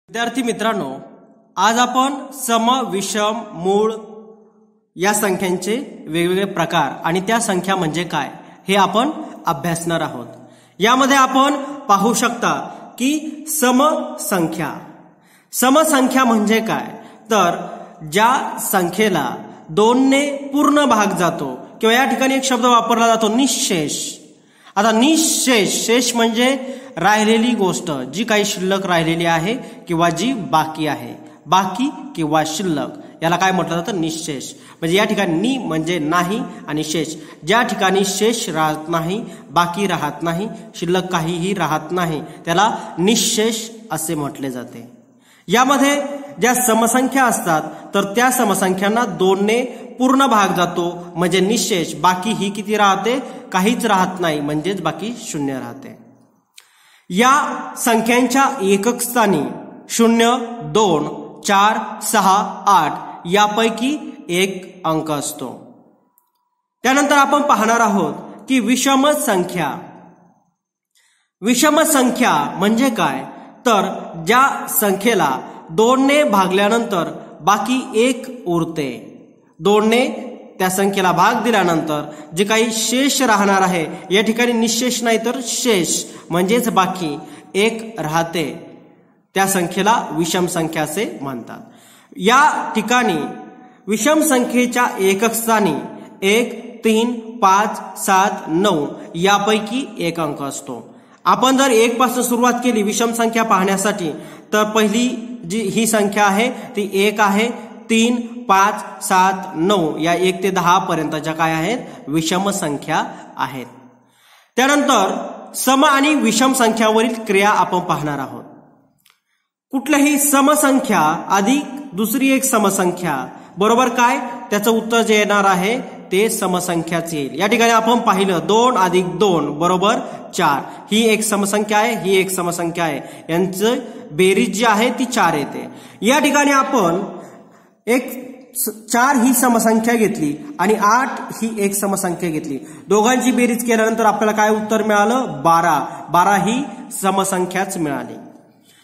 विद्यार्थी मित्रांनो, आज आपण सम, विषम, मूळ या संख्यांचे वेगवेगळे प्रकार आणि त्या संख्या म्हणजे काय हे आपण अभ्यासणार आहोत। यामध्ये आपण पाहू शकता की समसंख्या म्हणजे काय, तर ज्या संख्येला 2 ने पूर्ण भाग जातो किंवा या ठिकाणी एक शब्द वापरला जातो निःशेष। आता शेष म्हणजे राहिलेली गोष्ट, जी काही शिल्लक राहिलेली आहे किंवा जी बाकी आहे, बाकी किंवा शिल्लक, याला काय म्हटलं जातं, निःशेष। म्हणजे या ठिकाणी नि म्हणजे नाही आणि शेष, ज्या ठिकाणी शेष राहत नाही, बाकी राहत नाही, शिल्लक काहीही राहत नाही, त्याला निःशेष असे म्हटले जाते। यामध्ये ज्या समसंख्या असतात तर त्या समसंख्यांना 2 ने पूर्ण भाग जातो म्हणजे निःशेष, बाकी ही किती राहते, काहीच राहत नाही, म्हणजेच बाकी 0 राहते। या संख्यांच्या एकक स्थानी 0, 2, 4, 6, 8 यापैकी एक अंक असतो। त्यानंतर आपण पाहणार आहोत की विषम संख्या म्हणजे काय, तर ज्या संख्येला 2 ने भागल्यानंतर बाकी 1 उरते, 2 ने त्या संख्येला भाग दिल्यानंतर जे काही शेष राहणार आहे, या ठिकाणी निःशेष नाही तर शेष म्हणजेच बाकी 1 राहते, त्या संख्येला विषम संख्या असे म्हणतात। या ठिकाणी विषम संख्येच्या एकक स्थानी 1, 3, 5, 7, 9 यापैकी एक अंक असतो। आपण जर 1 पासून सुरुवात केली विषम संख्या पाहण्यासाठी, तर पहिली जी ही संख्या आहे ती 1 आहे, 3, 5, 7, 9 या 1 ते 10 पर्यंतच्या काय आहेत, विषम संख्या आहेत। त्यानंतर सम आणि विषम संख्यावरील क्रिया आपण पाहणार आहोत। कुठल्याही समसंख्या अधिक दुसरी एक समसंख्या बरोबर काय, त्याचं उत्तर जे येणार आहे ते समसंख्याच येईल। या ठिकाणी आपण पाहिलं 2 अधिक 2 बरोबर 4, ही एक समसंख्या आहे, ही एक समसंख्या आहे, यांचं बेरीज जी आहे ती 4 येते। या ठिकाणी आपण 4 ही समसंख्या घेतली आणि 8 ही एक समसंख्या घेतली, दोघांची बेरीज केल्यानंतर आपल्याला काय उत्तर मिळालं, 12 ही समसंख्याच मिळाली।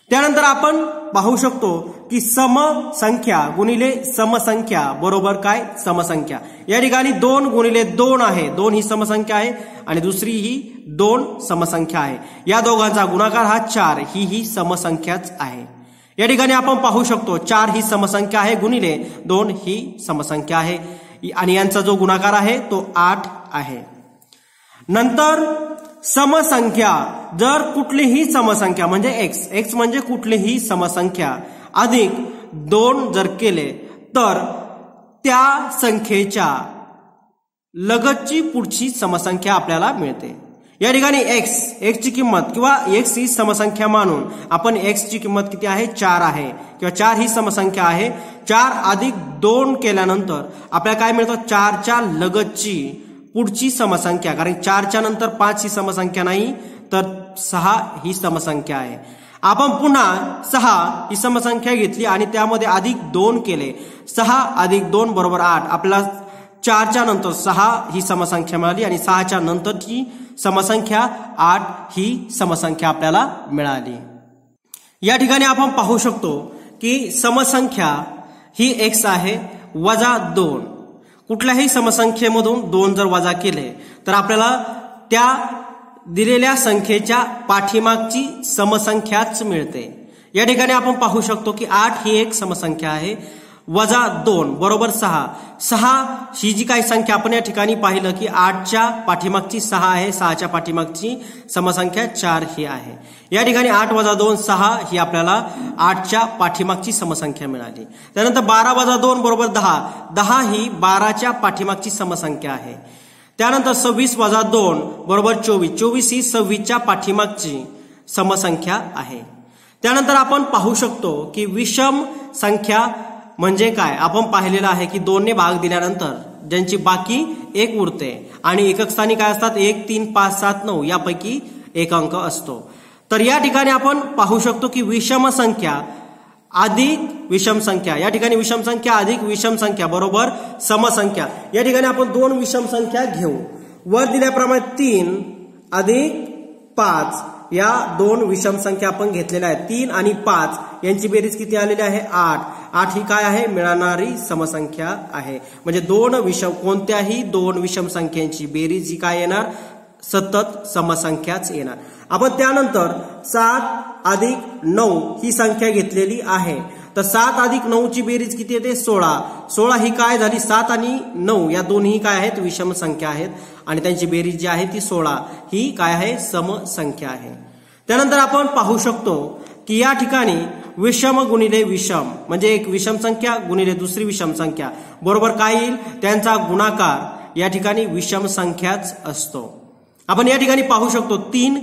त्यानंतर आपण पाहू शकतो की समसंख्या गुणिले समसंख्या बरोबर काय, समसंख्या। या ठिकाणी 2 गुणिले 2 आहे, 2 ही समसंख्या आहे आणि दुसरी ही 2 समसंख्या आहे, या दोघांचा गुणाकार हा 4, ही समसंख्याच आहे। या ठिकाणी आपण पाहू शकतो 4 ही समसंख्या आहे गुणिले 2 ही समसंख्या आहे आणि यांचा जो गुणाकार आहे तो 8 आहे। नंतर समसंख्या जर कुठलीही समसंख्या म्हणजे x म्हणजे कुठलीही समसंख्या अधिक 2 जर केले तर त्या संख्येच्या लगतची पुढची समसंख्या आपल्याला मिळते। या ठिकाणी x ची किंमत किंवा x ही समसंख्या मानून आपण x ची किंमत किती आहे, 4 आहे किंवा 4 ही समसंख्या आहे, 4 अधिक 2 केल्यानंतर आपल्याला काय मिळतं, 4 च्या लगतची पुढची समसंख्या, कारण 4 च्या नंतर 5 ही समसंख्या नाही तर 6 ही समसंख्या आहे। आपण पुन्हा 6 ही समसंख्या घेतली आणि त्यामध्ये अधिक 2 केले, 6 अधिक 2 बरोबर 8, आपल्याला 4 च्या नंतर 6 ही समसंख्या मिळाली आणि 6 च्या नंतरची समसंख्या 8 ही समसंख्या आपल्याला मिळाली। या ठिकाणी आपण पाहू शकतो की समसंख्या ही x आहे वजा 2, कुठल्याही समसंख्येमधून 2 जर वजा केले तर आपल्याला त्या दिलेल्या संख्येच्या पाठीमागची समसंख्याच मिळते। या ठिकाणी आपण पाहू शकतो की 8 ही एक समसंख्या आहे, वजा 2 बरोबर 6 ही जी काही संख्या आपण या ठिकाणी पाहिलं की 8 च्या पाठीमागची 6 आहे, 6 च्या पाठीमागची समसंख्या 4 ही आहे। या ठिकाणी 8 वजा 2 6 ही आपल्याला 8 च्या पाठीमागची समसंख्या मिळाली। त्यानंतर 12 वजा 2 बरोबर 10 ही 12 च्या पाठीमागची समसंख्या आहे। त्यानंतर 26 वजा 2 बरोबर 24 ही 26 च्या पाठीमागची समसंख्या आहे। त्यानंतर आपण पाहू शकतो की विषम संख्या म्हणजे काय, आपण पाहिलेलं आहे की 2 ने भाग दिल्यानंतर ज्यांची बाकी 1 उरते आणि एकक स्थानी काय असतात, 1, 3, 5, 7, 9 यापैकी एक अंक असतो। तर या ठिकाणी आपण पाहू शकतो की विषम संख्या अधिक विषम संख्या, या ठिकाणी विषम संख्या अधिक विषम संख्या बरोबर समसंख्या। या ठिकाणी आपण 2 विषम संख्या घेऊ, वर दिल्याप्रमाणे 3 अधिक 5 या 2 विषम संख्या आपण घेतलेल्या आहेत, 3 आणि 5 यांची बेरीज किती आलेली आहे 8. 8 ही काय आहे मिळणारी समसंख्या आहे. म्हणजे कोणत्याही दोन विषम संख्यांची बेरीज ही काय येणार सतत समसंख्याच येणार. आपण त्यानंतर 7 अधिक 9 ही संख्या घेतलेली आहे. तर 7 अधिक 9 ची बेरीज किती येते 16. 16 ही काय झाली 7 आणि 9 या दोन्ही काय आहेत विषम संख्या आहेत आणि त्यांची बेरीज जी आहे ती 16 ही काय आहे समसंख्या आहे. त्यानंतर आपण पाहू शकतो की या ठिकाणी विषम गुणिले विषम म्हणजे एक विषम संख्या गुणिले दुसरी विषम संख्या बरोबर काय येईल त्यांचा गुणाकार या ठिकाणी विषम संख्याच असतो. आपण या ठिकाणी पाहू शकतो 3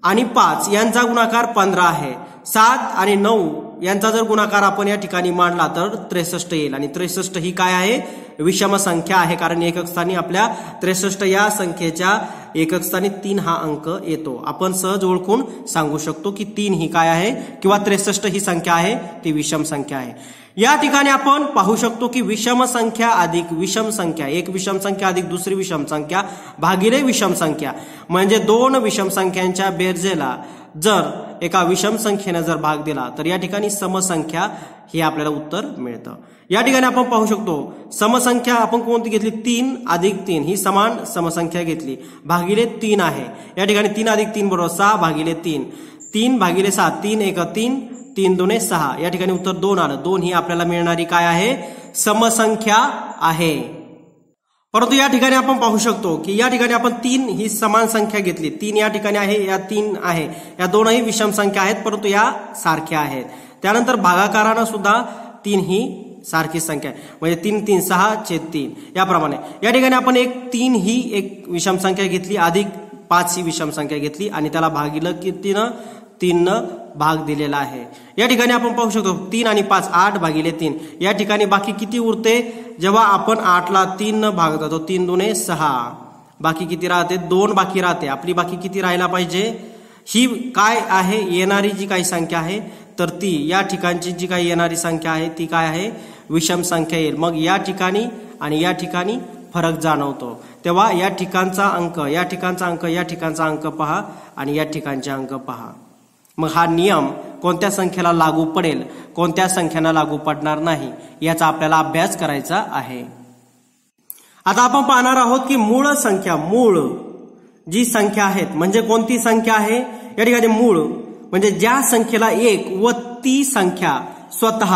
आणि 5 यांचा गुणाकार 15 आहे. 7 आणि 9 यांचा जर गुणाकार आपण या ठिकाणी मांडला तर 63 येईल आणि 63 ही काय आहे विषम संख्या आहे कारण एकक स्थानी आपल्या 63 या संख्येच्या एकक स्थानी 3 हा अंक येतो. आपण सहज ओळखून सांगू शकतो की 3 ही काय आहे किंवा 63 ही संख्या आहे ती विषम संख्या आहे. या ठिकाणी आपण पाहू शकतो की विषम संख्या अधिक विषम संख्या एक विषम संख्या अधिक दुसरी विषम संख्या भागिले विषम संख्या म्हणजे दोन विषम संख्यांच्या बेरजेला जर एका विषम संख्येने जर भाग दिला तर या ठिकाणी समसंख्या हे आपल्याला उत्तर मिळतं. या ठिकाणी आपण पाहू शकतो समसंख्या आपण कोणती घेतली 3 अधिक 3 ही समान समसंख्या घेतली भागिले 3 आहे. या ठिकाणी 3 अधिक 3 बरोबर 6 भागिले 3 3 भागिले 6 3 1 3 3 2 6 या ठिकाणी उत्तर 2 आलं. 2 ही आपल्याला मिळणारी काय आहे समसंख्या आहे. परंतु या ठिकाणी आपण पाहू शकतो की या ठिकाणी आपण 3 ही समान संख्या घेतली 3 या ठिकाणी आहे या 3 आहे या दोनही विषम संख्या आहेत परंतु या सारख्या आहेत. त्यानंतर भागाकारानं सुद्धा 3 ही सारखी संख्या आहे म्हणजे 3 3 6/3 याप्रमाणे या ठिकाणी आपण 3 ही एक विषम संख्या घेतली अधिक 5 ही विषम संख्या घेतली आणि त्याला भागिलं कितीनं 3 भाग दिलेला आहे. या ठिकाणी आपण पाहू शकतो 3 आणि 5 8 भागिले 3 या ठिकाणी बाकी किती उरते जेव्हा आपण 8 ला 3 न भाग जातो 3 2 6 बाकी किती राहते 2 बाकी राहते. आपली बाकी किती राहायला पाहिजे ही काय आहे येणारी जी काही संख्या आहे तर ती या ठिकाणची जी काही येणारी संख्या आहे ती काय आहे विषम संख्या येईल. मग या ठिकाणी आणि या ठिकाणी फरक जाणवतो तेव्हा या ठिकाणचा अंक या ठिकाणचा अंक या ठिकाणचा अंक पहा आणि या ठिकाणचे अंक पहा. मग हा नियम कोणत्या संख्येला लागू पडेल कोणत्या संख्येला लागू पडणार नाही याचा आपल्याला अभ्यास करायचा आहे. आता आपण पाहणार आहोत की मूळ संख्या मूळ जी संख्या आहेत म्हणजे कोणती संख्या आहे या ठिकाणी मूळ म्हणजे ज्या संख्येला 1 व ती संख्या स्वतः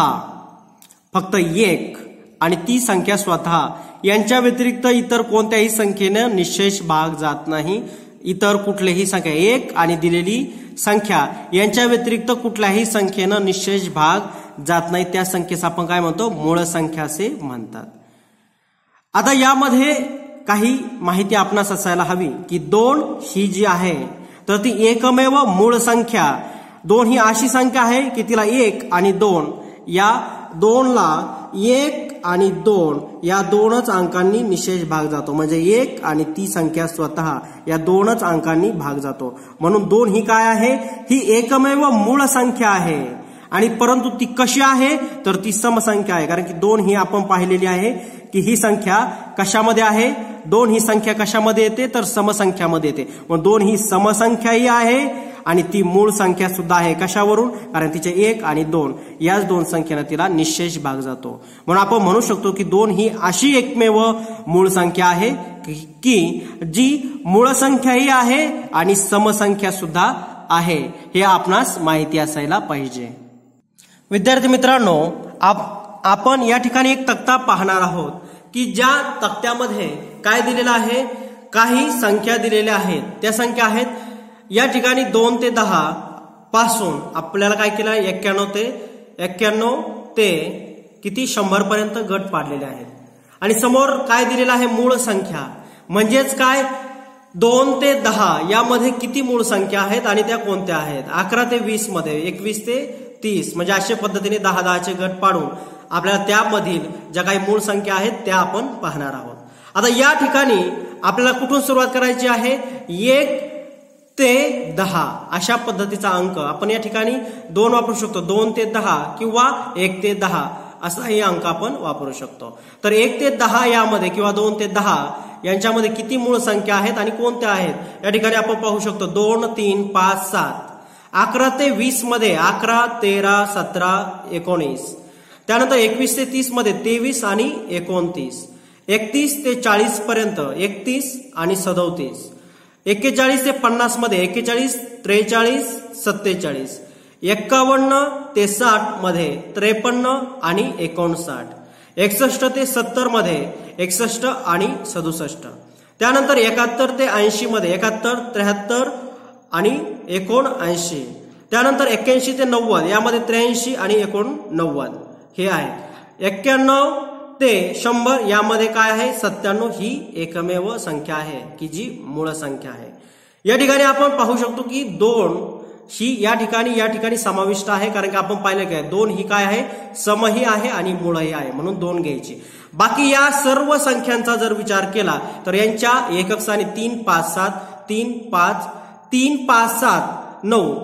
फक्त 1 आणि ती संख्या स्वतः यांच्या व्यतिरिक्त इतर कोणत्याही संख्येने निशेष भाग जात नाही. इतर कुठलीही संख्या 1 आणि दिलेली संख्या यांच्या व्यतिरिक्त कुठल्याही संख्येनं निशेष भाग जात नाही त्या संख्येस आपण काय म्हणतो मूळ संख्या असे म्हणतात. आता यामध्ये काही माहिती आपणास असायला हवी की 2 ही जी आहे तर ती एकमेव मूळ संख्या 2 ही अशी संख्या आहे की तिला 1 आणि 2 या 2 ला 1 आणि 2 या 2च अंकांनी निशेष भाग जातो म्हणजे 1 आणि ती संख्या स्वतः या 2च अंकांनी भाग जातो. म्हणून 2 ही काय आहे ही एकमेव मूळ संख्या आहे आणि परंतु ती कशी आहे तर ती समसंख्या आहे कारण की 2 ही आपण पाहिलेली आहे की ही संख्या कशामध्ये आहे 2 ही संख्या कशामध्ये येते तर समसंख्यामध्ये येते. मग 2 ही समसंख्याही आहे आणि ती मूळ संख्या सुद्धा आहे कशावरून कारण तिचे 1 आणि 2 याच 2 संख्येने तिला निशेष भाग जातो. म्हणून आपण म्हणू शकतो की 2 ही अशी एकमेव मूळ संख्या आहे की जी मूळ संख्याही आहे आणि समसंख्या सुद्धा आहे हे आपणास माहिती असायला पाहिजे. विद्यार्थी मित्रांनो आपण या ठिकाणी एक तक्ता पाहणार आहोत की ज्या तक्त्यामध्ये काय दिलेलं आहे काही संख्या दिलेल्या आहेत त्या संख्या आहेत या ठिकाणी 2 ते 10 पासून आपल्याला काय केलं 91 ते किती 100 पर्यंत गट पाडलेले आहेत आणि समोर काय दिलेलं आहे मूळ संख्या म्हणजेच काय 2 ते 10 यामध्ये किती मूळ संख्या आहेत आणि त्या कोणत्या आहेत 11 ते 20 मध्ये 21 ते 30 म्हणजे अशा पद्धतीने 10-10चे गट पाडून आपल्याला त्यामधील ज्या काही मूळ संख्या आहेत त्या आपण पाहणार आहोत. आता या ठिकाणी आपल्याला कुठून सुरुवात करायची आहे 1 ते 10 अशा पद्धतीचा अंक आपण या ठिकाणी 2 वापरू शकतो 2 ते 10 किंवा 1 ते 10 असाही अंक आपण वापरू शकतो. तर 1 ते 10 यामध्ये किंवा 2 ते 10 यांच्यामध्ये किती मूळ संख्या आहेत आणि कोणत्या आहेत या ठिकाणी आपण पाहू शकतो 2 3 5 7 11 ते 20 मध्ये 11, 13, 17, 19. त्यानंतर 21 ते 30 मध्ये 23 आणि 29. 31 ते 40 पर्यंत 31 आणि 37. 41 ते 50 मध्ये 41, 43, 47. 51 ते 60 मध्ये 53 आणि 59. 61 ते 70 मध्ये 61 आणि 67. त्यानंतर 71 ते 80 मध्ये 71, 73 आणि 79. त्यानंतर 81 ते 90 यामध्ये 83 आणि 89 हे आहे. 91 ते 100 यामध्ये काय आहे 97 ही एकमेव संख्या आहे की जी मूळ संख्या आहे. या ठिकाणी आपण पाहू शकतो की 2 ही या ठिकाणी समाविष्ट आहे, कारण की आपण पाहिलं की 2 ही काय आहे समही आहे आणि मूळही आहे, म्हणून 2 घ्यायची. बाकी या सर्व संख्यांचा जर विचार केला तर यांच्या एकक स्थानी 3, 5, 7, 3, 5, 3, 5, 7, 9,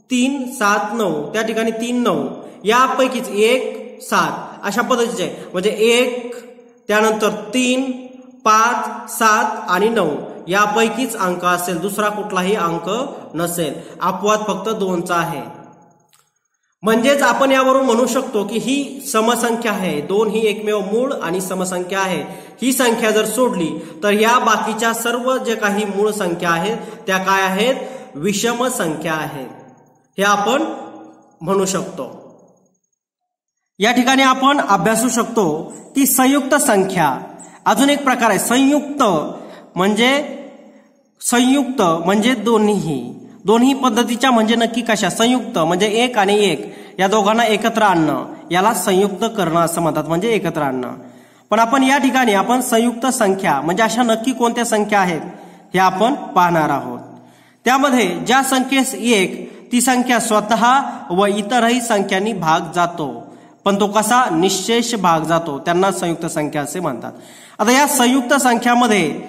3, 7, 9 त्या ठिकाणी 3, 9 यापैकीच 1, 7 अशा पद्धतीचे आहे. म्हणजे 1 त्यानंतर 3, 5, 7 आणि 9 यापैकीच अंक असेल, दुसरा कुठलाही अंक नसेल. अपवाद फक्त 2चा आहे. म्हणजेच आपण यावरून म्हणू शकतो की ही समसंख्या आहे. 2 ही एकमेव मूळ आणि समसंख्या आहे. ही संख्या जर सोडली तर या बाकीच्या सर्व जे काही मूळ संख्या आहेत त्या काय आहेत विषम संख्या आहेत, हे आपण म्हणू शकतो. या ठिकाणी आपण अभ्यासू शकतो की संयुक्त संख्या अजून एक प्रकार आहे. संयुक्त म्हणजे दोन्ही पद्धतीच्या, म्हणजे नक्की कशा. संयुक्त म्हणजे 1 आणि 1 या दोघांना एकत्र आणणं याला संयुक्त करणं असं म्हणतात, म्हणजे एकत्र आणणं. पण आपण या ठिकाणी आपण संयुक्त संख्या म्हणजे अशा नक्की कोणत्या संख्या आहेत हे आपण पाहणार आहोत. त्यामध्ये ज्या संख्येस 1 ती संख्या स्वतः व इतरही संख्यांनी भाग जातो, पण तो कसा निश्शेष भाग जातो, त्यांना संयुक्त संख्या असे म्हणतात. आता या संयुक्त संख्यामध्ये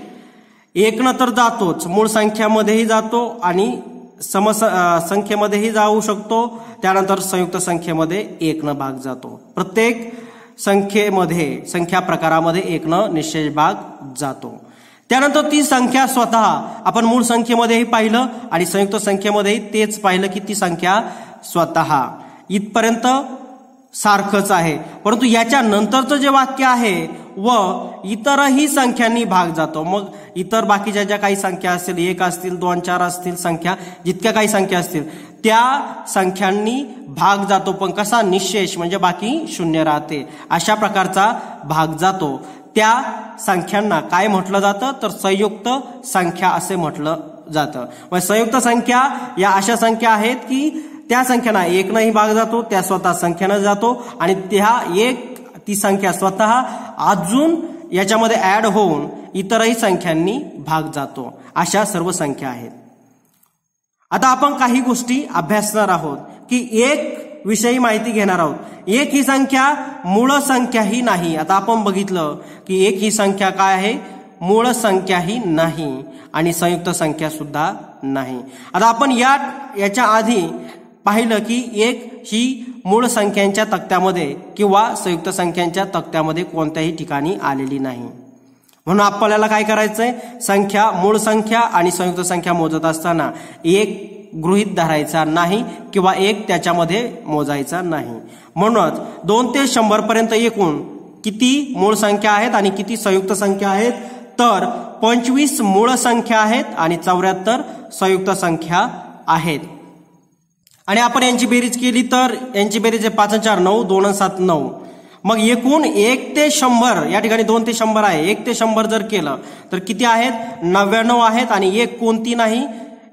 1 न तर जातोच, मूळ संख्यामध्येही जातो आणि समसंख्येमध्येही जाऊ शकतो. त्यानंतर संयुक्त संख्येमध्ये 1 न भाग जातो. प्रत्येक संख्या प्रकारामध्ये 1 न निश्शेष भाग जातो. त्यानंतर ती संख्या स्वतः आपण मूळ संख्येमध्येही पाहिलं आणि संयुक्त संख्येमध्येही तेच पाहिलं की ती संख्या स्वतः इथपर्यंत सारखंच आहे. परंतु याच्या नंतरचं जे वाक्य आहे व इतरही संख्यांनी भाग जातो. मग इतर बाकीच्या ज्या काही संख्या असतील, 1 असतील, 2, 4 असतील, संख्या जितक्या काही संख्या असतील त्या संख्यांनी भाग जातो, पण कसा निश्शेष म्हणजे बाकी शून्य राहते, अशा प्रकारचा भाग जातो. त्या संख्यांना काय म्हटलं जातं तर संयुक्त संख्या असे म्हटलं जातं. मग संयुक्त संख्या या अशा संख्या आहेत की त्या संख्यांना 1 नही भाग जातो, त्या स्वतः संख्येनं जातो आणि ती संख्या स्वतः अजून याच्यामध्ये ऍड होऊन इतरही संख्यांनी भाग जातो. अशा सर्व संख्या आहेत. आता आपण काही गोष्टी अभ्यासणार आहोत की 1 विषयी माहिती घेणार आहोत. 1 ही संख्या मूळ संख्याही नाही. आता आपण बघितलं की 1 ही संख्या काय आहे मूळ संख्याही नाही आणि संयुक्त संख्या सुद्धा नाही. आता आपण याच्या आधी पाहिलं की 1 ही मूळ संख्यांच्या तक्त्यामध्ये किंवा संयुक्त संख्यांच्या तक्त्यामध्ये कोणत्याही ठिकाणी आलेली नाही. म्हणून आपल्याला काय करायचंय संख्या मूळ संख्या आणि संयुक्त संख्या मोजत असताना 1 गृहीत धरायचा नाही किंवा 1 त्याच्यामध्ये मोजायचा नाही. म्हणूनच 2 ते 100 पर्यंत एकूण किती मूळ संख्या आहेत आणि किती संयुक्त संख्या आहेत तर 25 मूळ संख्या आहेत आणि 74 संयुक्त संख्या आहेत. आणि आपण यांची बेरीज केली तर यांची बेरीज आहे 5 आणि 4 9, 2 आणि 7 9. मग एकूण 1 ते 100 या ठिकाणी 2 ते 100 आहे. 1 ते 100 जर केलं तर किती आहेत 99 आहेत आणि 1 कोणती नाही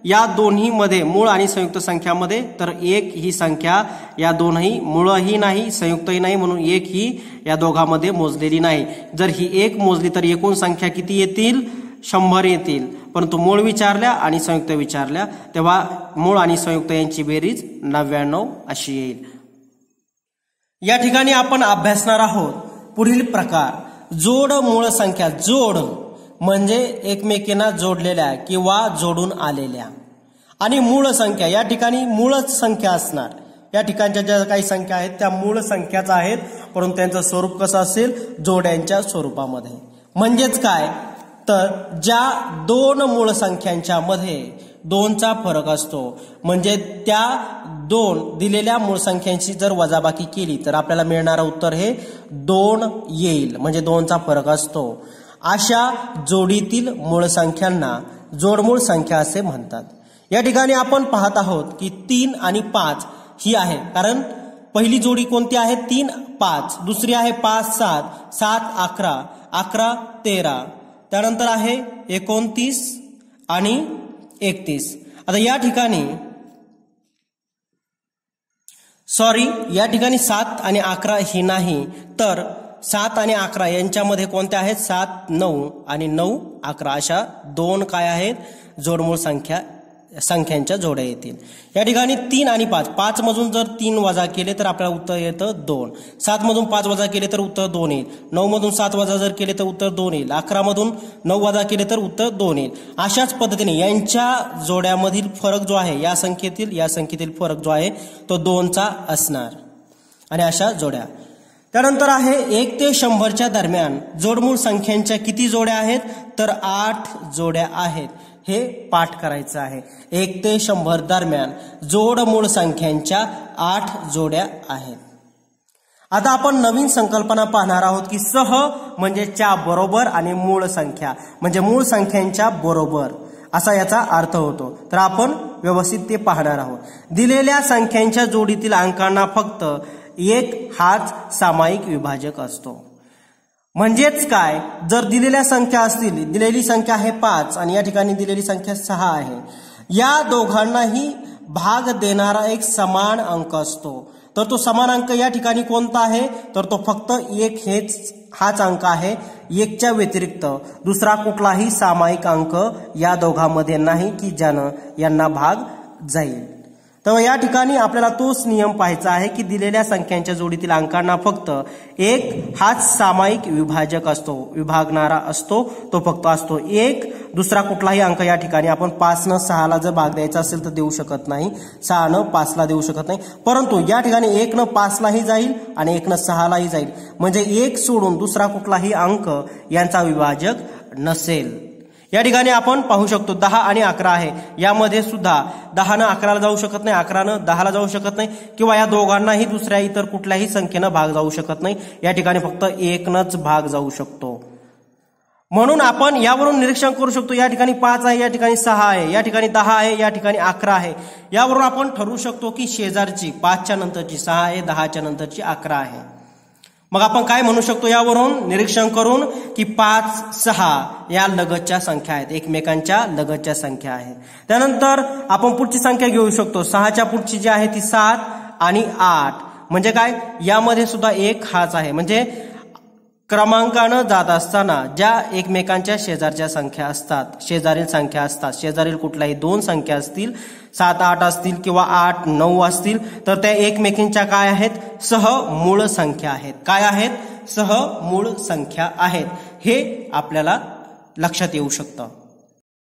या दोन्ही मध्ये मूळ आणि संयुक्त संख्यामध्ये. तर 1 ही संख्या या दोन्ही मूळही नाही संयुक्तही नाही, म्हणून 1 ही या दोघांमध्ये मोजलेली नाही. जर ही 1 मोजली तर एकूण संख्या किती येतील 100 येतील. परंतु मूळ विचारल्या आणि संयुक्त विचारल्या तेव्हा मूळ आणि संयुक्त यांची बेरीज 99 अशी येईल. या ठिकाणी आपण अभ्यासणार आहोत पुढील प्रकार जोड मूळ संख्या. जोड म्हणजे एकमेकींना जोडलेल्या किंवा जोडून आलेल्या. आणि मूळ संख्या या ठिकाणी मूळच संख्या असणार. या ठिकाणच्या ज्या काही संख्या आहेत त्या मूळ संख्याच आहेत, परंतु त्यांचं स्वरूप कसं असेल जोड्यांच्या स्वरूपामध्ये. म्हणजेच काय तर ज्या 2 मूळ संख्यांच्या मध्ये 2चा फरक असतो. म्हणजे त्या 2 दिलेल्या मूळ संख्यांची जर वजाबाकी केली तर आपल्याला मिळणारं उत्तर हे 2 येईल. म्हणजे 2चा फरक असतो. अशा जोडीतील मूळ संख्यांना जोडमूळ संख्या असे म्हणतात. या ठिकाणी आपण पाहत आहोत की 3 आणि 5 ही आहे, कारण पहिली जोडी कोणती आहे? 3, 5. दुसरी आहे 5, 7, 7, 11, 11, 13. त्यानंतर आहे 29 आणि 31. आता या ठिकाणी या ठिकाणी 7 आणि 11 ही नाही, तर 7 आणि 11 यांच्यामध्ये कोणत्या आहेत? 7, 9 आणि 9, 11 अशा 2 काय आहेत? जोडमूळ संख्यांच्या जोड्या येतील. या ठिकाणी 3 आणि 5. 5 मधून जर 3 वजा केले तर आपल्याला उत्तर येतं 2. 7 मधून 5 वजा केले तर उत्तर 2 येईल. 9 मधून 7 वजा जर केले तर उत्तर 2 येईल. 11 मधून 9 वजा केले तर उत्तर 2 येईल. अशाच पद्धतीने यांच्या जोड्यामधील फरक जो आहे, या संख्येतील फरक जो आहे तो 2चा असणार. आणि अशा जोड्या. त्यानंतर आहे 1 ते 100च्या दरम्यान जोडमूळ संख्यांच्या किती जोड्या आहेत? तर 8 जोड्या आहेत. हे पाठ करायचं आहे. 1 ते 100 दरम्यान जोडमूळ संख्यांच्या 8 जोड्या आहेत. आता आपण नवीन संकल्पना पाहणार आहोत की सह म्हणजे च्या बरोबर आणि मूळ संख्या म्हणजे मूळ संख्यांच्या बरोबर असा याचा अर्थ होतो. तर आपण व्यवस्थित ते पाहणार आहोत. दिलेल्या संख्यांच्या जोडीतील अंकांना फक्त 1 हाच सामायिक विभाजक असतो. म्हणजेच काय? जर दिलेल्या संख्या असतील, दिलेली संख्या आहे 5 आणि या ठिकाणी दिलेली संख्या 6 आहे, या दोघांनाही भाग देणारा एक समान अंक असतो. तर तो समान अंक या ठिकाणी कोणता आहे? तर तो फक्त 1 हाच अंक आहे. 1च्या व्यतिरिक्त दुसरा कुठलाही सामायिक अंक या दोघांमध्ये नाही की ज्यानं यांना भाग जाईल. तर या ठिकाणी आपल्याला तोच नियम पाहायचा आहे की दिलेल्या संख्यांच्या जोडीतील अंकांना फक्त 1 हाच सामायिक विभाजक असतो, विभागणारा असतो, तो फक्त असतो 1. दुसरा कुठलाही अंक या ठिकाणी आपण 5 न 6ला जर भाग द्यायचा असेल तर देऊ शकत नाही, 6 न 5ला देऊ शकत नाही. परंतु या ठिकाणी 1 न 5लाही जाईल आणि 1 न 6लाही जाईल. म्हणजे 1 सोडून दुसरा कुठलाही अंक यांचा विभाजक नसेल. या ठिकाणी आपण पाहू शकतो 10 आणि 11 आहे. यामध्ये सुद्धा 10 न 11ला जाऊ शकत नाही, 11 न 10ला जाऊ शकत नाही किंवा या दोघांनाही दुसऱ्या इतर कुठल्याही संख्येनं भाग जाऊ शकत नाही. या ठिकाणी फक्त 1 नच भाग जाऊ शकतो. म्हणून आपण यावरून निरीक्षण करू शकतो. या ठिकाणी 5 आहे, या ठिकाणी 6 आहे, या ठिकाणी 10 आहे, या ठिकाणी 11 आहे. यावरून आपण ठरवू शकतो की शेजारची 5च्या नंतरची 6 आहे, 10च्या नंतरची 11 आहे. मग आपण काय म्हणू शकतो यावरून निरीक्षण करून की 5, 6 या लगतच्या संख्या आहेत, एकमेकांच्या लगतच्या संख्या आहेत. त्यानंतर आपण पुढची संख्या घेऊ शकतो. 6च्या पुढची जी आहे ती 7 आणि 8. म्हणजे काय? यामध्ये सुद्धा 1 हाच आहे. म्हणजे क्रमांकानं जात असताना ज्या एकमेकांच्या शेजारच्या संख्या असतात, शेजारील संख्या असतात, शेजारील कुठल्याही 2 संख्या असतील, 7, 8 असतील किंवा 8, 9 असतील, तर त्या एकमेकींच्या काय आहेत? सहमूळ संख्या आहेत. काय आहेत? सहमूळ संख्या आहेत. हे आपल्याला लक्षात येऊ शकतं.